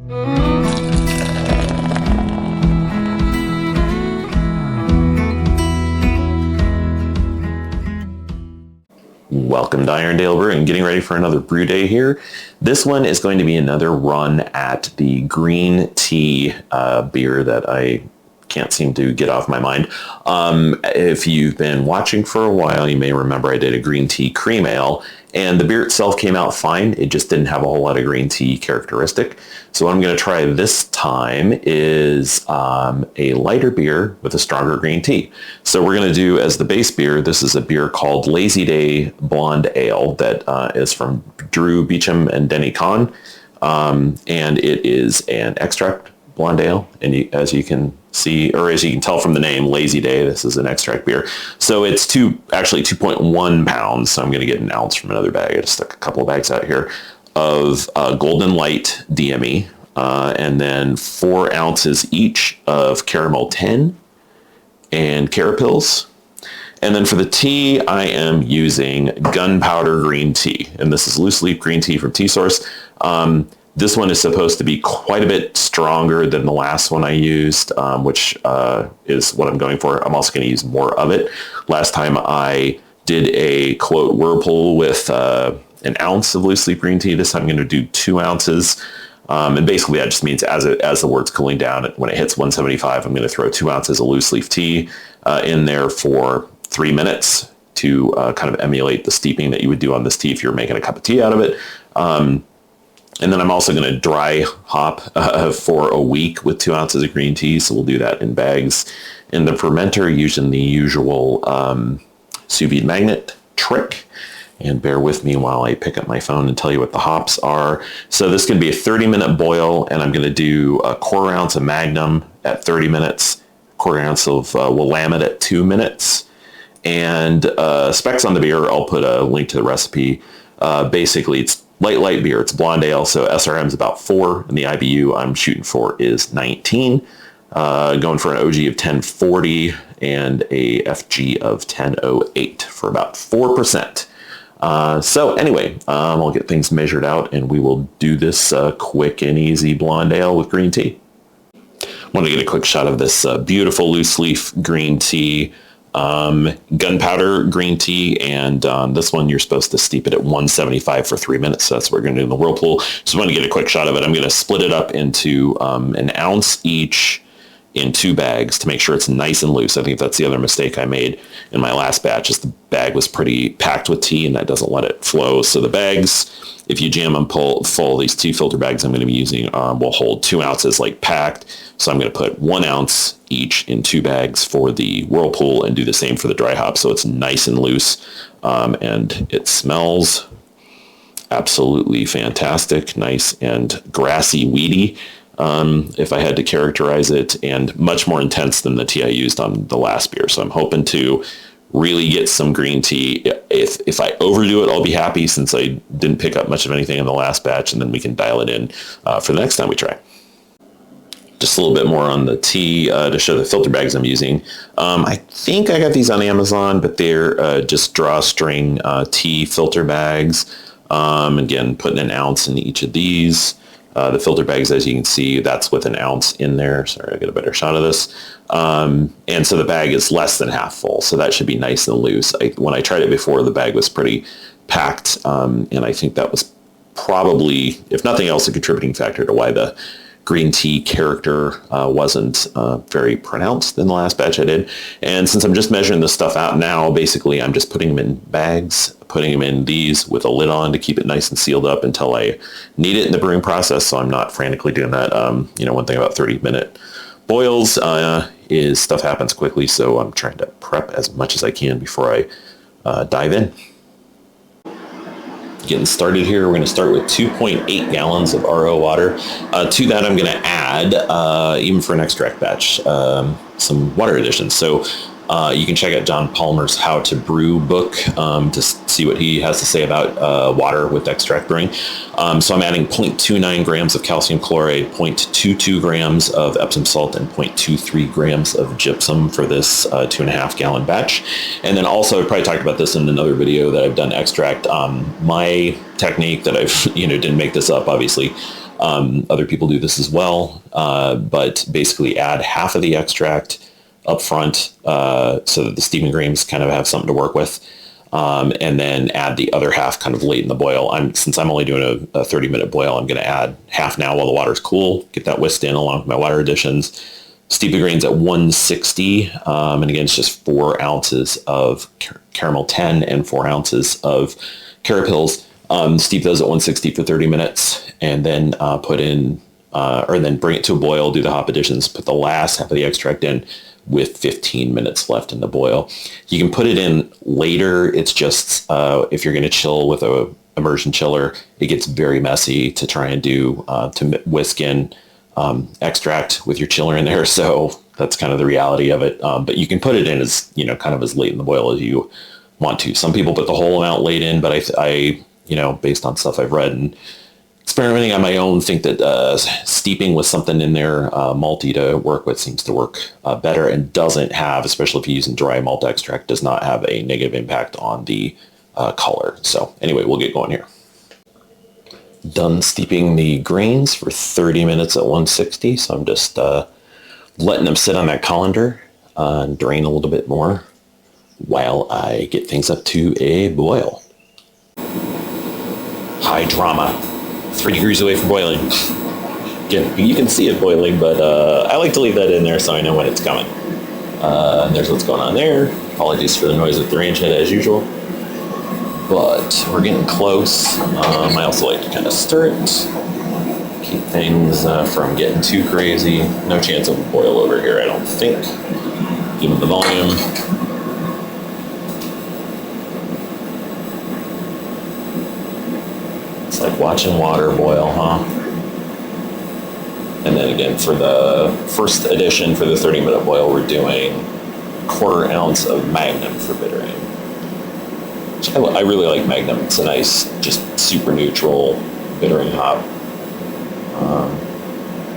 Welcome to Irondale Brewing, getting ready for another brew day here. This one is going to be another run at the green tea beer that I can't seem to get off my mind. If you've been watching for a while, you may remember I did a green tea cream ale, and the beer itself came out fine. It just didn't have a whole lot of green tea characteristic. So what I'm going to try this time is a lighter beer with a stronger green tea. So we're going to do as the base beer, this is a beer called Lazy Day Blonde Ale that is from Brew, Beechum, and Denny, Conn. And it is an extract blonde ale, and as you can see, or as you can tell from the name, Lazy Day, this is an extract beer. So it's actually 2.1 pounds, so I'm going to get an ounce from another bag. I just stuck a couple of bags out here of Golden Light DME, and then 4 ounces each of Caramel 10 and Carapils. And then for the tea, I am using Gunpowder Green Tea, and this is loose leaf green tea from Tea Source. This one is supposed to be quite a bit stronger than the last one I used, which is what I'm going for. I'm also going to use more of it. Last time I did a, quote, whirlpool with an ounce of loose leaf green tea. This time I'm going to do 2 ounces. And basically that just means as the word's cooling down, when it hits 175, I'm going to throw 2 ounces of loose leaf tea in there for 3 minutes to kind of emulate the steeping that you would do on this tea if you're making a cup of tea out of it. And then I'm also going to dry hop for a week with 2 ounces of green tea. So we'll do that in bags in the fermenter using the usual sous vide magnet trick. And bear with me while I pick up my phone and tell you what the hops are. So this is going to be a 30-minute boil, and I'm going to do a 1/4 ounce of Magnum at 30 minutes, 1/4 ounce of Willamette at 2 minutes. And specs on the beer, I'll put a link to the recipe. Basically, it's light beer. It's blonde ale, so SRM is about 4, and the IBU I'm shooting for is 19. Going for an OG of 1040 and a FG of 1008 for about 4%. So anyway, I'll get things measured out, and we will do this quick and easy blonde ale with green tea. I want to get a quick shot of this beautiful loose leaf green tea. Gunpowder green tea, and this one you're supposed to steep it at 175 for 3 minutes. So that's what we're going to do in the whirlpool. Just want to get a quick shot of it. I'm going to split it up into an ounce each in 2 bags to make sure it's nice and loose. I think that's the other mistake I made in my last batch, is the bag was pretty packed with tea, and that doesn't let it flow. So the bags, if you jam them full, these 2 filter bags I'm going to be using will hold 2 ounces like packed. So I'm going to put 1 ounce each in 2 bags for the whirlpool and do the same for the dry hop, so it's nice and loose. And it smells absolutely fantastic, nice and grassy, weedy, if I had to characterize it, and much more intense than the tea I used on the last beer. So I'm hoping to really get some green tea. If I overdo it, I'll be happy, since I didn't pick up much of anything in the last batch, and then we can dial it in for the next time we try. Just a little bit more on the tea to show the filter bags I'm using. I think I got these on Amazon, but they're just drawstring tea filter bags. Again, putting an ounce in each of these. The filter bags, as you can see, that's with an ounce in there. Sorry, I'll get a better shot of this. And so the bag is less than half full, so that should be nice and loose. When I tried it before, the bag was pretty packed, and I think that was probably, if nothing else, a contributing factor to why the green tea character wasn't very pronounced in the last batch I did. And since I'm just measuring this stuff out now, basically I'm just putting them in bags, putting them in these with a lid on to keep it nice and sealed up until I need it in the brewing process, so I'm not frantically doing that. One thing about 30-minute boils is stuff happens quickly, so I'm trying to prep as much as I can before I dive in. Getting started here, we're going to start with 2.8 gallons of RO water. To that, I'm going to add, even for an extract batch, some water additions. So you can check out John Palmer's How to Brew book to see what he has to say about water with extract brewing. So I'm adding 0.29 grams of calcium chloride, 0.22 grams of Epsom salt, and 0.23 grams of gypsum for this 2.5 gallon batch. And then also, I probably talked about this in another video that I've done extract. My technique that I've, didn't make this up, obviously, Other people do this as well, but basically add half of the extract up front so that the steaming grains kind of have something to work with. And then add the other half kind of late in the boil. Since I'm only doing a 30-minute boil, I'm going to add half now while the water's cool, get that whisked in along with my water additions. Steep the grains at 160, and again, it's just 4 ounces of caramel 10 and 4 ounces of carrot pills. Steep those at 160 for 30 minutes, and then then bring it to a boil, do the hop additions, put the last half of the extract in with 15 minutes left in the boil. You can put it in later. It's just, if you're going to chill with a immersion chiller, it gets very messy to try and do, to whisk in extract with your chiller in there. So that's kind of the reality of it. But you can put it in as, kind of as late in the boil as you want to. Some people put the whole amount late in, but I based on stuff I've read and experimenting on my own, think that steeping with something in there malty to work with seems to work better, and doesn't have, especially if you're using dry malt extract, does not have a negative impact on the color. So anyway, we'll get going here. Done steeping the grains for 30 minutes at 160. So I'm just letting them sit on that colander and drain a little bit more while I get things up to a boil. High drama. 3 degrees away from boiling. Again, you can see it boiling, but I like to leave that in there so I know when it's coming. There's what's going on there. Apologies for the noise with the range head as usual. But we're getting close. I also like to kind of stir it. Keep things from getting too crazy. No chance of a boil over here, I don't think. Give it the volume. It's like watching water boil, huh? And then again, for the first edition, for the 30-minute boil, we're doing 1/4 ounce of Magnum for bittering. I really like Magnum. It's a nice, just super neutral bittering hop.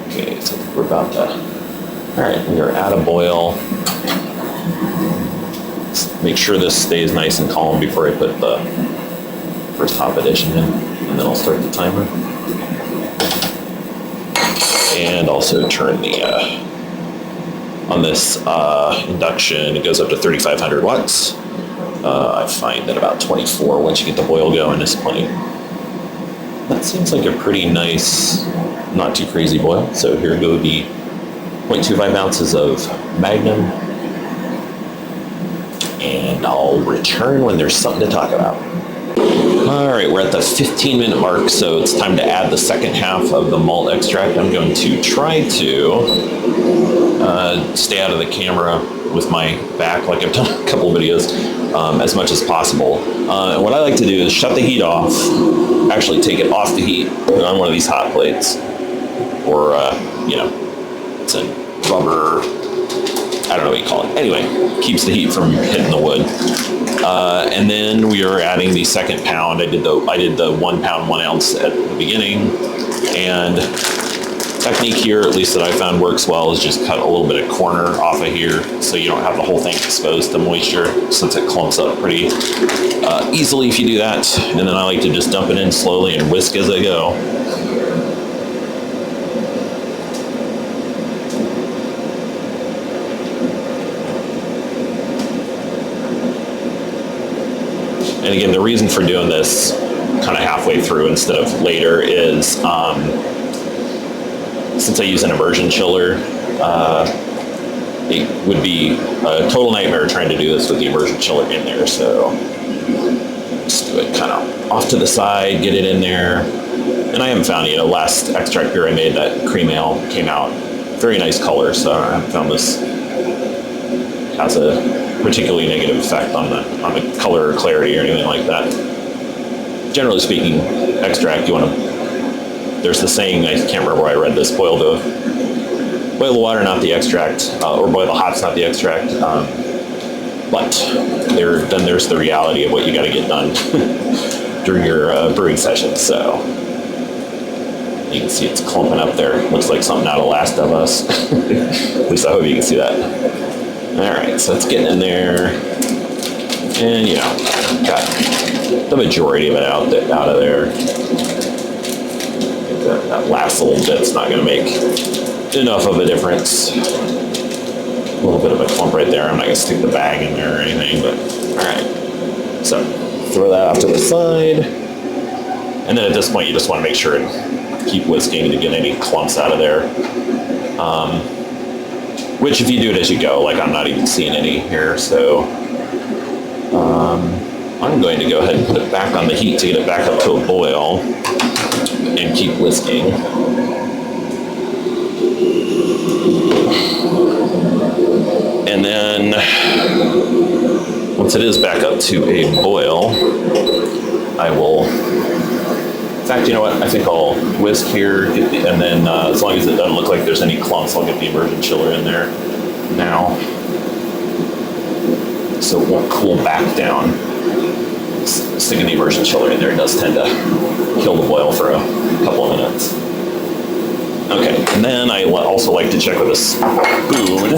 Okay, so we're about to... All right, we're at a boil. Just make sure this stays nice and calm before I put the first hop addition in, and then I'll start the timer. And also turn the, on this induction, it goes up to 3,500 watts. I find that about 24 once you get the boil going is plenty. That seems like a pretty nice, not too crazy boil. So here go the 0.25 ounces of Magnum. And I'll return when there's something to talk about. All right, we're at the 15-minute mark, so it's time to add the second half of the malt extract. I'm going to try to stay out of the camera with my back, like I've done a couple of videos, as much as possible. And what I like to do is shut the heat off, actually take it off the heat, put it on one of these hot plates, or, it's a rubber, I don't know what you call it. Anyway, keeps the heat from hitting the wood. And then we are adding the second pound. I did the 1 pound, 1 ounce at the beginning. And technique here, at least that I found works well, is just cut a little bit of corner off of here so you don't have the whole thing exposed to moisture, since it clumps up pretty easily if you do that. And then I like to just dump it in slowly and whisk as I go. And again, the reason for doing this kind of halfway through instead of later is since I use an immersion chiller, it would be a total nightmare trying to do this with the immersion chiller in there. So just do it kind of off to the side, get it in there. And I haven't found, last extract beer I made, that cream ale came out very nice color. So I haven't found this has a particularly negative effect on the color or clarity or anything like that. Generally speaking, extract, there's the saying, I can't remember where I read this, boil the water, not the extract, or boil the hops, not the extract. But then there's the reality of what you got to get done during your brewing session. So you can see it's clumping up there. Looks like something out of Last of Us. At least I hope you can see that. All right, so it's getting in there, and got the majority of it out of there. That last little bit's not going to make enough of a difference. A little bit of a clump right there. I'm not going to stick the bag in there or anything, but all right. So throw that off to the side. And then at this point, you just want to make sure and keep whisking to get any clumps out of there. Which if you do it as you go, like I'm not even seeing any here, so I'm going to go ahead and put it back on the heat to get it back up to a boil and keep whisking. And then once it is back up to a boil, I will, in fact, you know what? I think I'll whisk here, and then as long as it doesn't look like there's any clumps, I'll get the immersion chiller in there now, so it won't cool back down. Sticking the immersion chiller in there does tend to kill the boil for a couple of minutes. Okay, and then I also like to check with a spoon.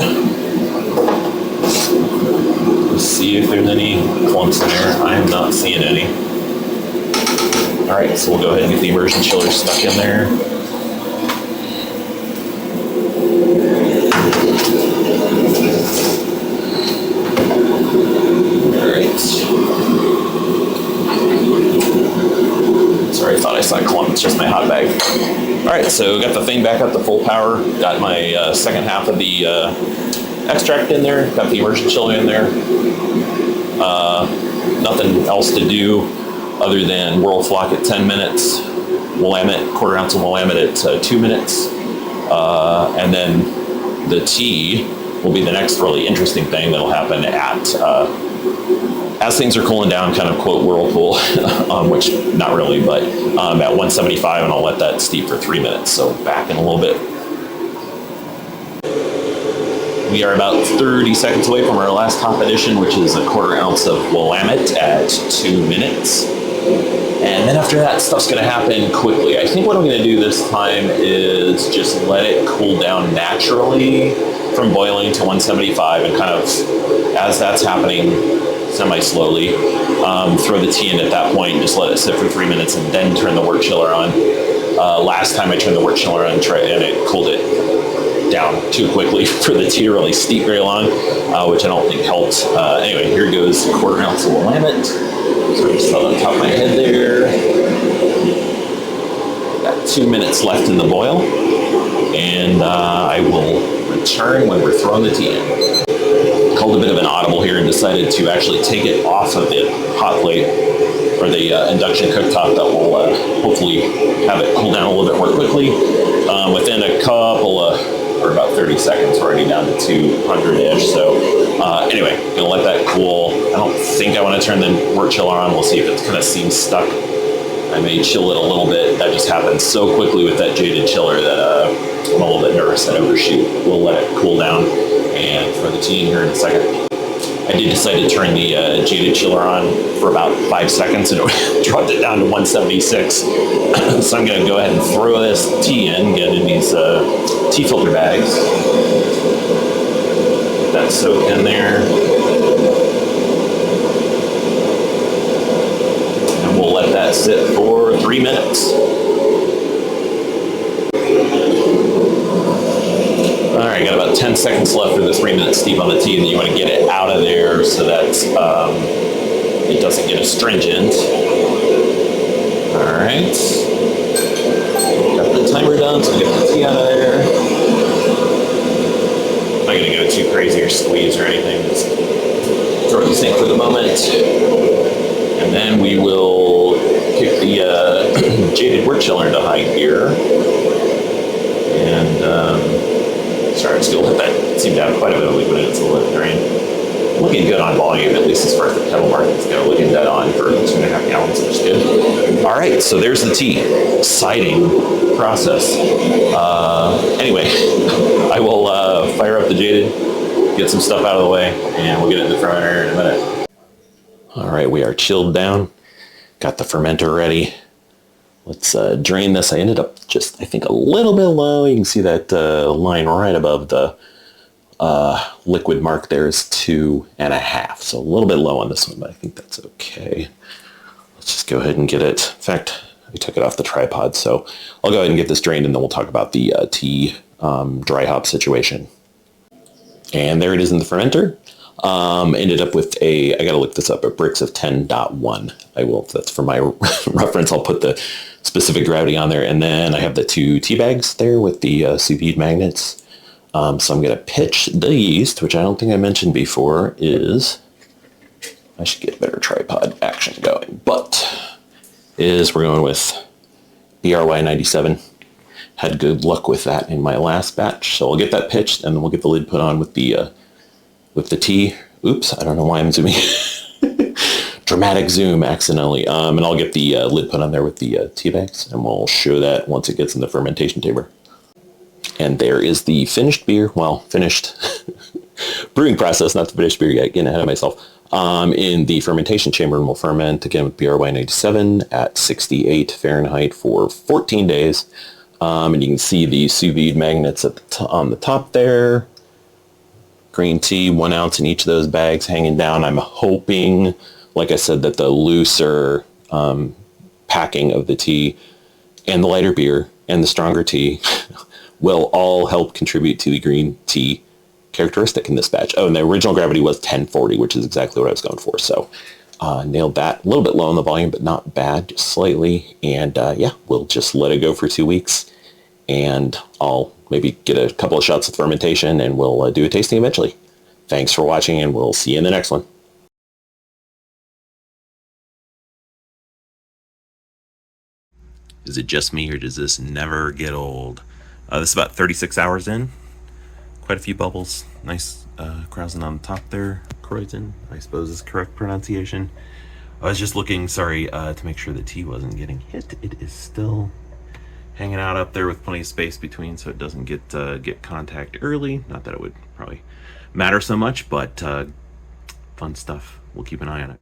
See if there's any clumps in there. I am not seeing any. All right, so we'll go ahead and get the immersion chiller stuck in there. All right. Sorry, I thought I saw a clump. It's just my hot bag. All right, so got the thing back up to full power. Got my second half of the extract in there. Got the immersion chiller in there. Nothing else to do other than world flock at 10 minutes, Willamette, quarter ounce of Willamette at 2 minutes, and then the tea will be the next really interesting thing that'll happen at, as things are cooling down, kind of quote whirlpool, which not really, but at 175, and I'll let that steep for 3 minutes, so back in a little bit. We are about 30 seconds away from our last top edition, which is a quarter ounce of Willamette at 2 minutes. And then after that, stuff's gonna happen quickly. I think what I'm gonna do this time is just let it cool down naturally from boiling to 175, and kind of, as that's happening semi-slowly, throw the tea in at that point, just let it sit for 3 minutes, and then turn the wort chiller on. Last time I turned the wort chiller on, and it cooled it down too quickly for the tea to really steep very long, which I don't think helped. Anyway, here goes a quarter ounce of Willamette. So just throw it on top of my head there. Got 2 minutes left in the boil, and I will return when we're throwing the tea in. Called a bit of an audible here and decided to actually take it off of the hot plate or the induction cooktop. That will hopefully have it cool down a little bit more quickly. Within a couple of, or about 30 seconds, we're already down to 200-ish. So anyway, gonna let that cool. I don't think I want to turn the wort chiller on. We'll see if it kind of seems stuck. I may chill it a little bit. That just happened so quickly with that jaded chiller that I'm a little bit nervous that I overshoot. We'll let it cool down and throw the tea in here in a second. I did decide to turn the jaded chiller on for about 5 seconds, and it dropped it down to 176. So I'm going to go ahead and throw this tea in, get in these tea filter bags. Get that soaked in there. And we'll let that sit for 3 minutes. All right, got about 10 seconds left for the 3 minute steep on the tea, and then you want to get it out of there so that it doesn't get astringent. All right, got the timer done, so get the tea out of there. I'm not gonna go too crazy or squeeze or anything, just throw it in the sink for the moment. And then we will kick the jaded wort chiller into high gear. And sorry, I'm still that seemed to have quite a bit of liquid in it, so let it drain. Looking good on volume, at least as far as the kettle market's go. Looking dead on for 2.5 gallons, which is good. All right, so there's the tea. Exciting process. Anyway, I will fire up the jaded, get some stuff out of the way, and we'll get it in the fermenter in a minute. All right, we are chilled down. Got the fermenter ready. Let's drain this. I ended up just, I think, a little bit low. You can see that line right above the liquid mark there is 2.5. So a little bit low on this one, but I think that's okay. Let's just go ahead and get it. In fact, I took it off the tripod, so I'll go ahead and get this drained, and then we'll talk about the tea dry hop situation. And there it is in the fermenter. Ended up with I gotta look this up, a Brix of 10.1. I will, that's for my reference, I'll put the specific gravity on there. And then I have the 2 tea bags there with the sous vide magnets. So I'm gonna pitch the yeast, which I don't think I mentioned before, I should get better tripod action going, but we're going with BRY 97. Had good luck with that in my last batch, so I'll get that pitched and then we'll get the lid put on with the tea. Oops, I don't know why I'm zooming. Dramatic zoom accidentally. And I'll get the lid put on there with the tea bags, and we'll show that once it gets in the fermentation chamber. And there is the finished beer. Well, finished brewing process, not the finished beer yet. Getting ahead of myself. In the fermentation chamber, and we'll ferment again with BRY 97 at 68 Fahrenheit for 14 days. And you can see the sous vide magnets at on the top there. Green tea, 1 ounce in each of those bags hanging down. I'm hoping, like I said, that the looser packing of the tea and the lighter beer and the stronger tea will all help contribute to the green tea characteristic in this batch. Oh, and the original gravity was 1040, which is exactly what I was going for. So nailed that. A little bit low on the volume, but not bad, just slightly. And yeah, we'll just let it go for 2 weeks. And I'll maybe get a couple of shots of fermentation, and we'll do a tasting eventually. Thanks for watching, and we'll see you in the next one. Is it just me, or does this never get old? This is about 36 hours in. Quite a few bubbles. Nice krausen on the top there. Kreuzen, I suppose is correct pronunciation. I was just looking, sorry, to make sure the tea wasn't getting hit. It is still hanging out up there with plenty of space between, so it doesn't get contact early. Not that it would probably matter so much, but fun stuff. We'll keep an eye on it.